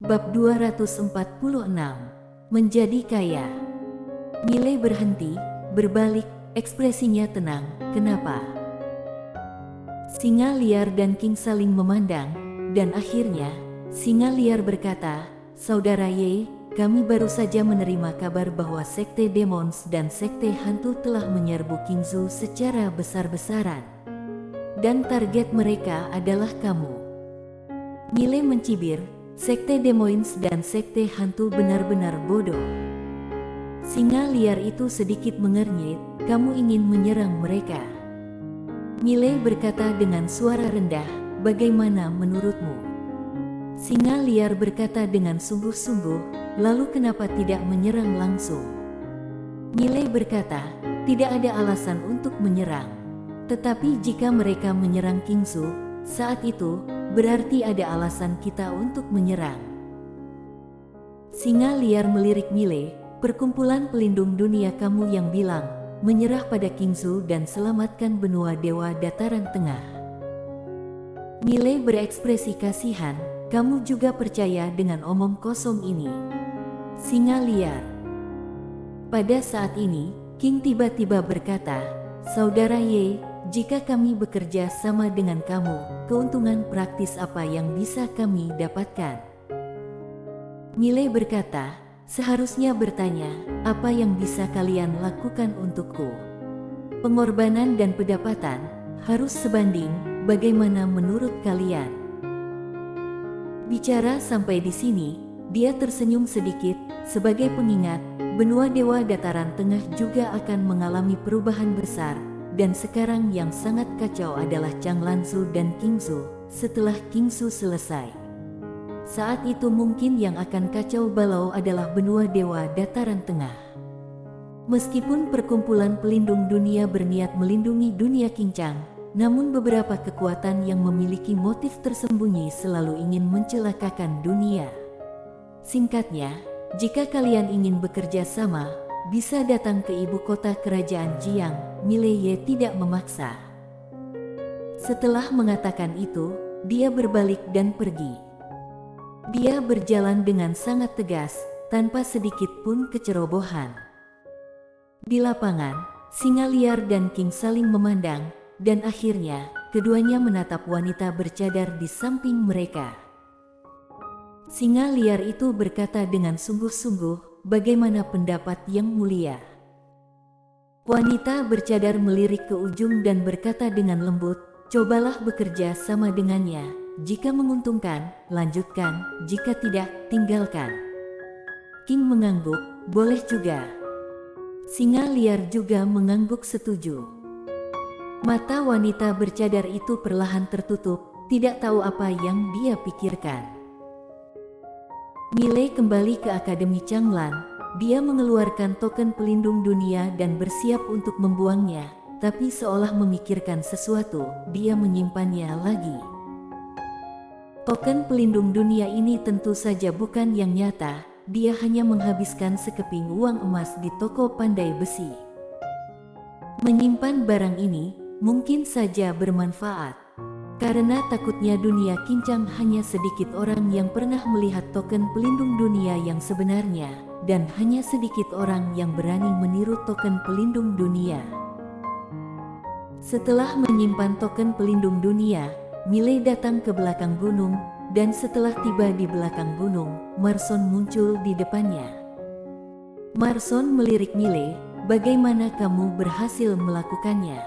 Bab 246. Menjadi kaya. Miley berhenti, berbalik, ekspresinya tenang. Kenapa? Singa liar dan King saling memandang, dan akhirnya, singa liar berkata, "Saudara Ye, kami baru saja menerima kabar bahwa Sekte Demons dan Sekte Hantu telah menyerbu Kingzhou secara besar-besaran. Dan target mereka adalah kamu." Miley mencibir, "Sekte Demons dan Sekte Hantu benar-benar bodoh." Singa liar itu sedikit mengernyit, "Kamu ingin menyerang mereka?" Miley berkata dengan suara rendah, "Bagaimana menurutmu?" Singa liar berkata dengan sungguh-sungguh, "Lalu kenapa tidak menyerang langsung?" Miley berkata, "Tidak ada alasan untuk menyerang. Tetapi jika mereka menyerang Kingzhou, saat itu, berarti ada alasan kita untuk menyerang." Singa liar melirik Miley, "Perkumpulan pelindung dunia kamu yang bilang, menyerah pada Kingzhou dan selamatkan benua dewa dataran tengah." Miley berekspresi kasihan, "Kamu juga percaya dengan omong kosong ini?" Singa liar. Pada saat ini, King tiba-tiba berkata, "Saudara Ye, jika kami bekerja sama dengan kamu, keuntungan praktis apa yang bisa kami dapatkan?" Miley berkata, "Seharusnya bertanya, apa yang bisa kalian lakukan untukku? Pengorbanan dan pendapatan harus sebanding, bagaimana menurut kalian?" Bicara sampai di sini, dia tersenyum sedikit, sebagai pengingat, benua dewa dataran tengah juga akan mengalami perubahan besar. Dan sekarang yang sangat kacau adalah Changlanzu dan Kingzhou. Setelah Kingzhou selesai, saat itu mungkin yang akan kacau balau adalah benua dewa dataran tengah. Meskipun perkumpulan pelindung dunia berniat melindungi dunia Qingchang, namun beberapa kekuatan yang memiliki motif tersembunyi selalu ingin mencelakakan dunia. Singkatnya, jika kalian ingin bekerja sama, bisa datang ke ibu kota kerajaan Jiang. Miley Ye tidak memaksa. Setelah mengatakan itu, dia berbalik dan pergi. Dia berjalan dengan sangat tegas, tanpa sedikit pun kecerobohan. Di lapangan, singa liar dan King saling memandang, dan akhirnya, keduanya menatap wanita bercadar di samping mereka. Singa liar itu berkata dengan sungguh-sungguh, "Bagaimana pendapat yang mulia?" Wanita bercadar melirik ke ujung dan berkata dengan lembut, "Cobalah bekerja sama dengannya. Jika menguntungkan, lanjutkan. Jika tidak, tinggalkan." King mengangguk, "Boleh juga." Singa liar juga mengangguk setuju. Mata wanita bercadar itu perlahan tertutup, tidak tahu apa yang dia pikirkan. Miley kembali ke Akademi Changlan. Dia mengeluarkan token pelindung dunia dan bersiap untuk membuangnya, tapi seolah memikirkan sesuatu, dia menyimpannya lagi. Token pelindung dunia ini tentu saja bukan yang nyata, dia hanya menghabiskan sekeping uang emas di toko pandai besi. Menyimpan barang ini mungkin saja bermanfaat. Karena takutnya dunia Qingchang hanya sedikit orang yang pernah melihat token pelindung dunia yang sebenarnya, dan hanya sedikit orang yang berani meniru token pelindung dunia. Setelah menyimpan token pelindung dunia, Miley datang ke belakang gunung, dan setelah tiba di belakang gunung, Marson muncul di depannya. Marson melirik Miley, "Bagaimana kamu berhasil melakukannya?"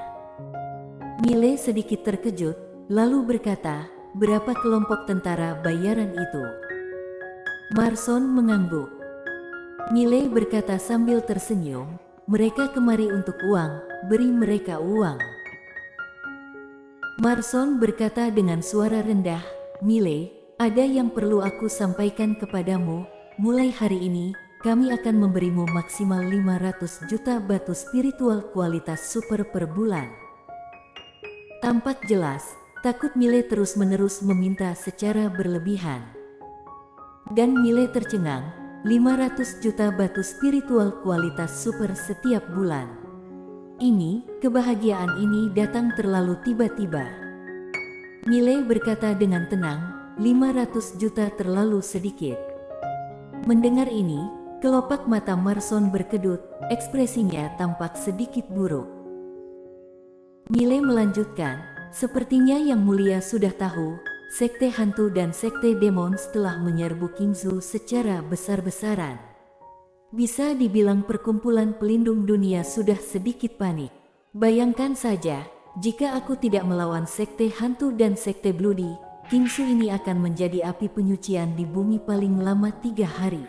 Miley sedikit terkejut, lalu berkata, "Berapa kelompok tentara bayaran itu?" Marson mengangguk. Miley berkata sambil tersenyum, "Mereka kemari untuk uang, beri mereka uang." Marson berkata dengan suara rendah, "Miley, ada yang perlu aku sampaikan kepadamu. Mulai hari ini, kami akan memberimu maksimal 500 juta batu spiritual kualitas super per bulan." Tampak jelas, takut Miley terus-menerus meminta secara berlebihan. Dan Miley tercengang, 500 juta batu spiritual kualitas super setiap bulan. Kebahagiaan ini datang terlalu tiba-tiba. Miley berkata dengan tenang, 500 juta terlalu sedikit. Mendengar ini, kelopak mata Marson berkedut, ekspresinya tampak sedikit buruk. Millet melanjutkan, sepertinya Yang Mulia sudah tahu, Sekte Hantu dan Sekte Demons telah menyerbu Qingzhou secara besar-besaran. Bisa dibilang perkumpulan pelindung dunia sudah sedikit panik. Bayangkan saja, jika aku tidak melawan Sekte Hantu dan Sekte Bloody, Qingzhou ini akan menjadi api penyucian di bumi paling lama 3 hari.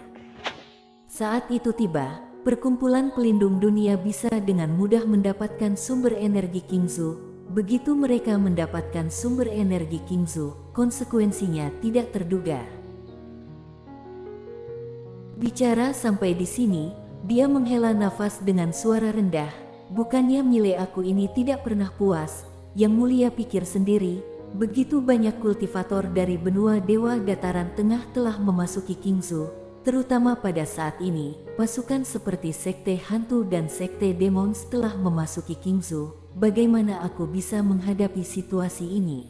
Saat itu tiba, perkumpulan pelindung dunia bisa dengan mudah mendapatkan sumber energi Qingzhou. Begitu mereka mendapatkan sumber energi Qingzhou, konsekuensinya tidak terduga. Bicara sampai di sini, dia menghela nafas dengan suara rendah. Bukannya Millet aku ini tidak pernah puas, Yang Mulia pikir sendiri, begitu banyak kultivator dari benua Dewa Dataran Tengah telah memasuki Qingzhou, terutama pada saat ini, pasukan seperti Sekte Hantu dan Sekte Demons telah memasuki Qingzhou. Bagaimana aku bisa menghadapi situasi ini?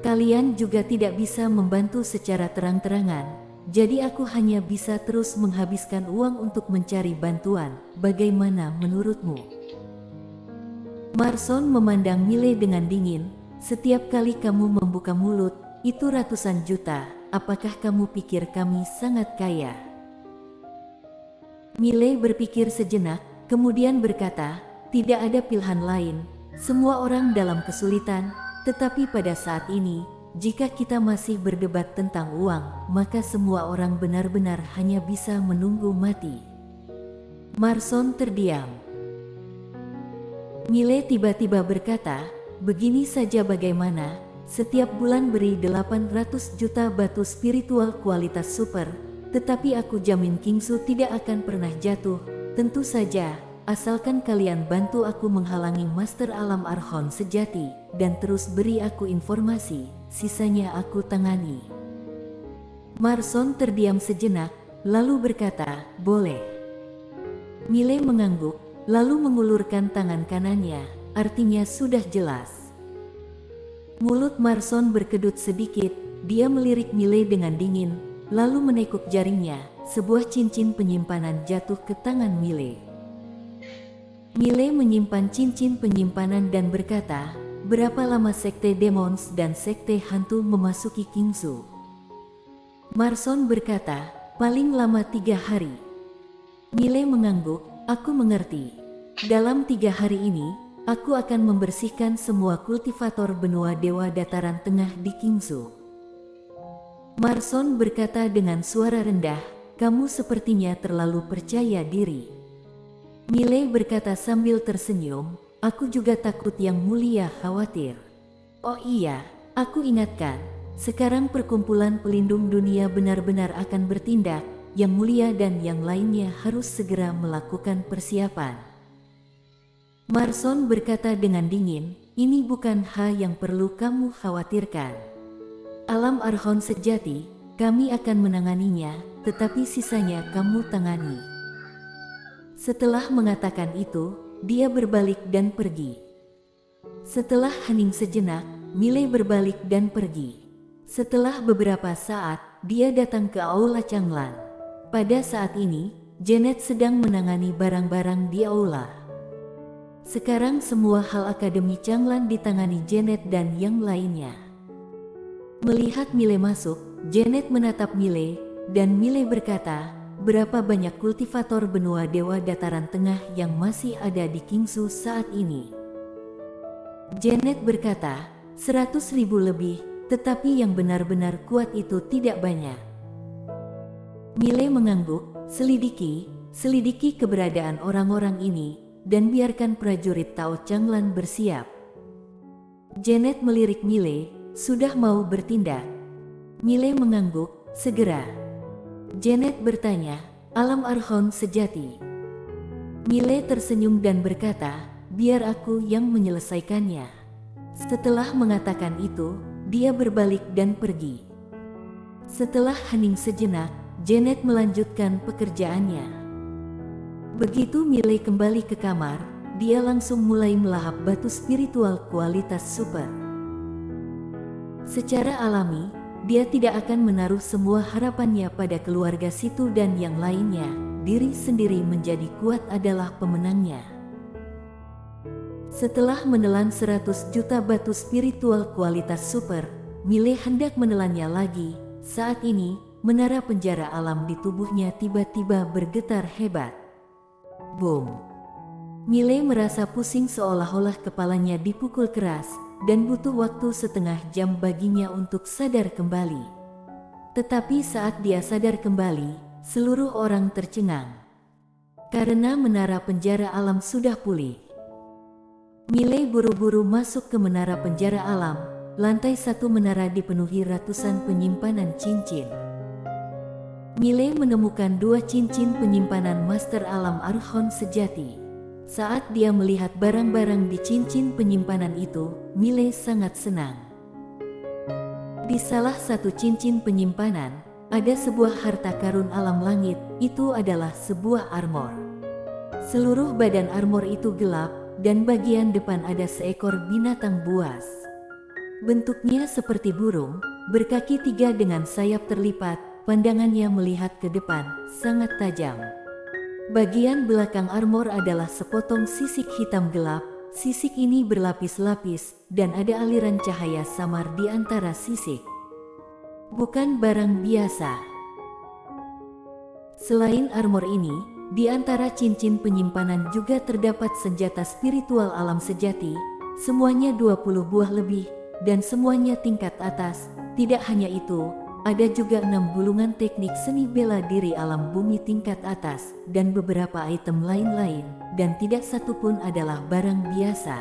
Kalian juga tidak bisa membantu secara terang-terangan. Jadi aku hanya bisa terus menghabiskan uang untuk mencari bantuan. Bagaimana menurutmu? Marson memandang Millet dengan dingin. Setiap kali kamu membuka mulut, itu ratusan juta. Apakah kamu pikir kami sangat kaya? Millet berpikir sejenak, kemudian berkata, tidak ada pilihan lain. Semua orang dalam kesulitan, tetapi pada saat ini, jika kita masih berdebat tentang uang, maka semua orang benar-benar hanya bisa menunggu mati. Marson terdiam. Millet tiba-tiba berkata, begini saja bagaimana, setiap bulan beri 800 juta batu spiritual kualitas super, tetapi aku jamin Qingzhou tidak akan pernah jatuh, tentu saja, asalkan kalian bantu aku menghalangi Master Alam Archon sejati, dan terus beri aku informasi, sisanya aku tangani. Marson terdiam sejenak, lalu berkata, boleh. Millet mengangguk, lalu mengulurkan tangan kanannya, artinya sudah jelas. Mulut Marson berkedut sedikit, dia melirik Millet dengan dingin, lalu menekuk jaringnya, sebuah cincin penyimpanan jatuh ke tangan Millet. Millet menyimpan cincin penyimpanan dan berkata, berapa lama Sekte Demons dan Sekte Hantu memasuki Qingzhou? Marson berkata, paling lama 3 hari. Millet mengangguk, aku mengerti. Dalam 3 hari ini, aku akan membersihkan semua kultivator benua Dewa Dataran Tengah di Qingzhou. Marson berkata dengan suara rendah, kamu sepertinya terlalu percaya diri. Millet berkata sambil tersenyum, aku juga takut Yang Mulia khawatir. Oh iya, aku ingatkan, sekarang perkumpulan pelindung dunia benar-benar akan bertindak, Yang Mulia dan yang lainnya harus segera melakukan persiapan. Marson berkata dengan dingin, ini bukan hal yang perlu kamu khawatirkan. Alam Archon sejati, kami akan menanganinya, tetapi sisanya kamu tangani. Setelah mengatakan itu, dia berbalik dan pergi. Setelah hening sejenak, Millet berbalik dan pergi. Setelah beberapa saat, dia datang ke Aula Changlan. Pada saat ini, Janet sedang menangani barang-barang di aula. Sekarang semua hal Akademi Changlan ditangani Janet dan yang lainnya. Melihat Millet masuk, Janet menatap Millet, dan Millet berkata, berapa banyak kultivator benua Dewa Dataran Tengah yang masih ada di Qingzhou saat ini? Janet berkata, 100.000 lebih, tetapi yang benar-benar kuat itu tidak banyak. Millet mengangguk, selidiki keberadaan orang-orang ini, dan biarkan prajurit Tao Changlan bersiap. Janet melirik Millet, sudah mau bertindak? Millet mengangguk, segera. Janet bertanya, Alam Archon sejati. Millet tersenyum dan berkata, biar aku yang menyelesaikannya. Setelah mengatakan itu, dia berbalik dan pergi. Setelah hening sejenak, Janet melanjutkan pekerjaannya. Begitu Millet kembali ke kamar, dia langsung mulai melahap batu spiritual kualitas super. Secara alami, dia tidak akan menaruh semua harapannya pada keluarga situ dan yang lainnya. Diri sendiri menjadi kuat adalah pemenangnya. Setelah menelan 100 juta batu spiritual kualitas super, Mile hendak menelannya lagi. Saat ini, menara penjara alam di tubuhnya tiba-tiba bergetar hebat. Boom! Mile merasa pusing seolah-olah kepalanya dipukul keras, dan butuh waktu setengah jam baginya untuk sadar kembali. Tetapi saat dia sadar kembali, seluruh orang tercengang. Karena menara penjara alam sudah pulih. Mile buru-buru masuk ke menara penjara alam. Lantai 1 menara dipenuhi ratusan penyimpanan cincin. Mile menemukan 2 cincin penyimpanan Master Alam Archon sejati. Saat dia melihat barang-barang di cincin penyimpanan itu, Mile sangat senang. Di salah satu cincin penyimpanan, ada sebuah harta karun alam langit. Itu adalah sebuah armor. Seluruh badan armor itu gelap, dan bagian depan ada seekor binatang buas. Bentuknya seperti burung, berkaki 3 dengan sayap terlipat, pandangannya melihat ke depan, sangat tajam. Bagian belakang armor adalah sepotong sisik hitam gelap. Sisik ini berlapis-lapis, dan ada aliran cahaya samar di antara sisik. Bukan barang biasa. Selain armor ini, di antara cincin penyimpanan juga terdapat senjata spiritual alam sejati, semuanya 20 buah lebih, dan semuanya tingkat atas. Tidak hanya itu, ada juga 6 gulungan teknik seni bela diri alam bumi tingkat atas, dan beberapa item lain-lain, dan tidak satu pun adalah barang biasa.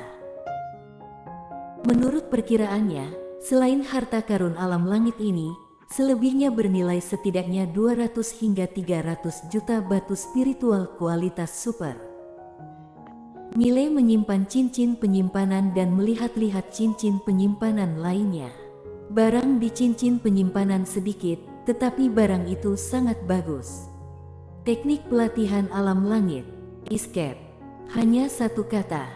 Menurut perkiraannya, selain harta karun alam langit ini, selebihnya bernilai setidaknya 200 hingga 300 juta batu spiritual kualitas super. Mile menyimpan cincin penyimpanan dan melihat-lihat cincin penyimpanan lainnya. Barang di cincin penyimpanan sedikit, tetapi barang itu sangat bagus. Teknik pelatihan alam langit, escape. Hanya satu kata.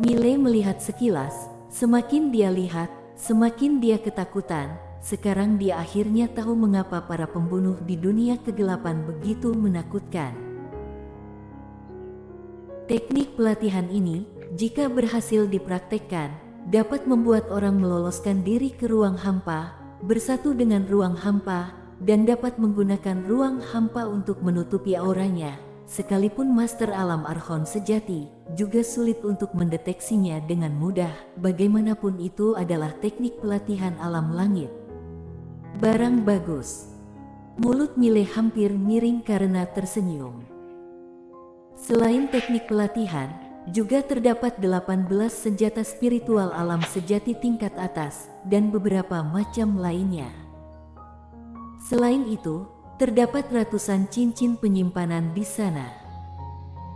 Mile melihat sekilas, semakin dia lihat, semakin dia ketakutan. Sekarang dia akhirnya tahu mengapa para pembunuh di dunia kegelapan begitu menakutkan. Teknik pelatihan ini, jika berhasil dipraktekkan, dapat membuat orang meloloskan diri ke ruang hampa, bersatu dengan ruang hampa, dan dapat menggunakan ruang hampa untuk menutupi auranya. Sekalipun Master Alam Archon sejati, juga sulit untuk mendeteksinya dengan mudah. Bagaimanapun itu adalah teknik pelatihan alam langit. Barang bagus. Mulut Mile hampir miring karena tersenyum. Selain teknik pelatihan, juga terdapat 18 senjata spiritual alam sejati tingkat atas, dan beberapa macam lainnya. Selain itu, terdapat ratusan cincin penyimpanan di sana.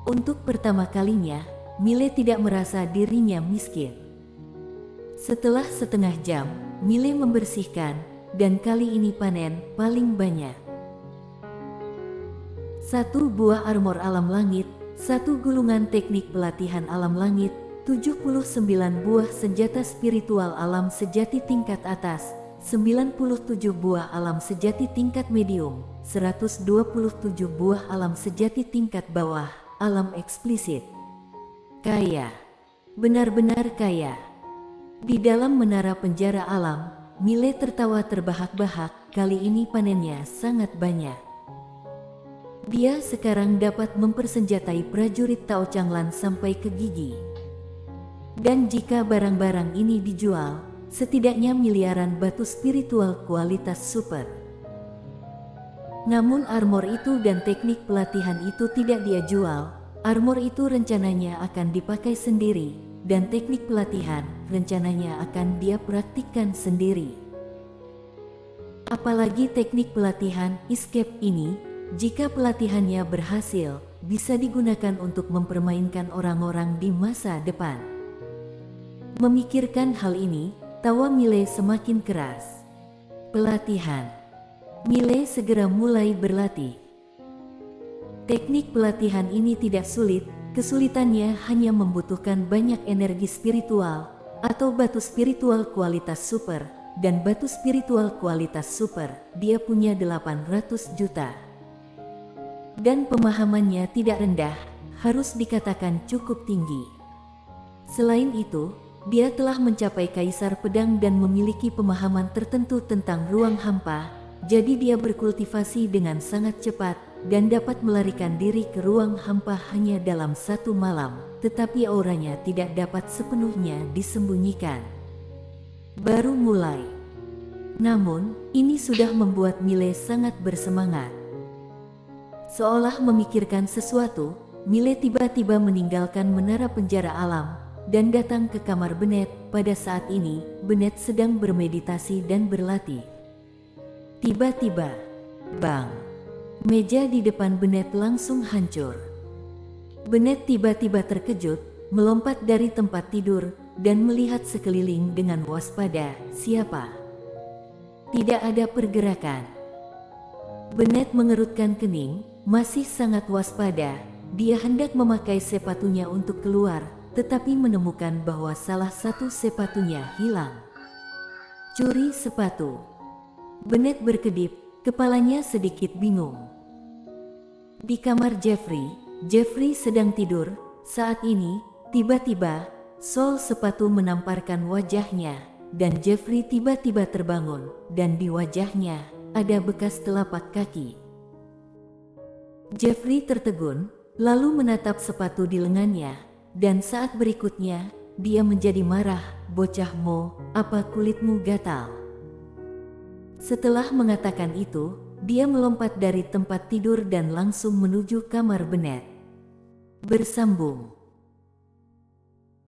Untuk pertama kalinya, Mile tidak merasa dirinya miskin. Setelah setengah jam, Mile membersihkan, dan kali ini panen paling banyak. 1 buah armor alam langit, 1 gulungan teknik pelatihan alam langit, 79 buah senjata spiritual alam sejati tingkat atas, 97 buah alam sejati tingkat medium, 127 buah alam sejati tingkat bawah, alam eksplisit. Kaya. Benar-benar kaya. Di dalam menara penjara alam, Mile tertawa terbahak-bahak, kali ini panennya sangat banyak. Dia sekarang dapat mempersenjatai prajurit Tao Changlan sampai ke gigi. Dan jika barang-barang ini dijual, setidaknya miliaran batu spiritual kualitas super. Namun armor itu dan teknik pelatihan itu tidak dia jual. Armor itu rencananya akan dipakai sendiri, dan teknik pelatihan rencananya akan dia praktikkan sendiri. Apalagi teknik pelatihan escape ini, jika pelatihannya berhasil, bisa digunakan untuk mempermainkan orang-orang di masa depan. Memikirkan hal ini, tawa Mile semakin keras. Pelatihan. Mile segera mulai berlatih. Teknik pelatihan ini tidak sulit, kesulitannya hanya membutuhkan banyak energi spiritual atau batu spiritual kualitas super, dan batu spiritual kualitas super, dia punya 800 juta. Dan pemahamannya tidak rendah, harus dikatakan cukup tinggi. Selain itu, dia telah mencapai kaisar pedang dan memiliki pemahaman tertentu tentang ruang hampa, jadi dia berkultivasi dengan sangat cepat dan dapat melarikan diri ke ruang hampa hanya dalam satu malam, tetapi auranya tidak dapat sepenuhnya disembunyikan. Baru mulai. Namun, ini sudah membuat Mile sangat bersemangat. Seolah memikirkan sesuatu, Mile tiba-tiba meninggalkan menara penjara alam dan datang ke kamar Bennett. Pada saat ini, Bennett sedang bermeditasi dan berlatih. Tiba-tiba, bang! Meja di depan Bennett langsung hancur. Bennett tiba-tiba terkejut, melompat dari tempat tidur, dan melihat sekeliling dengan waspada. Siapa? Tidak ada pergerakan. Bennett mengerutkan kening, masih sangat waspada. Dia hendak memakai sepatunya untuk keluar, tetapi menemukan bahwa salah satu sepatunya hilang. Curi sepatu. Bennett berkedip, kepalanya sedikit bingung. Di kamar Jeffrey sedang tidur. Saat ini, tiba-tiba, sol sepatu menamparkan wajahnya, dan Jeffrey tiba-tiba terbangun, dan di wajahnya ada bekas telapak kaki. Jeffrey tertegun, lalu menatap sepatu di lengannya, dan saat berikutnya, dia menjadi marah. Bocah Mo, apa kulitmu gatal? Setelah mengatakan itu, dia melompat dari tempat tidur dan langsung menuju kamar Bennett. Bersambung.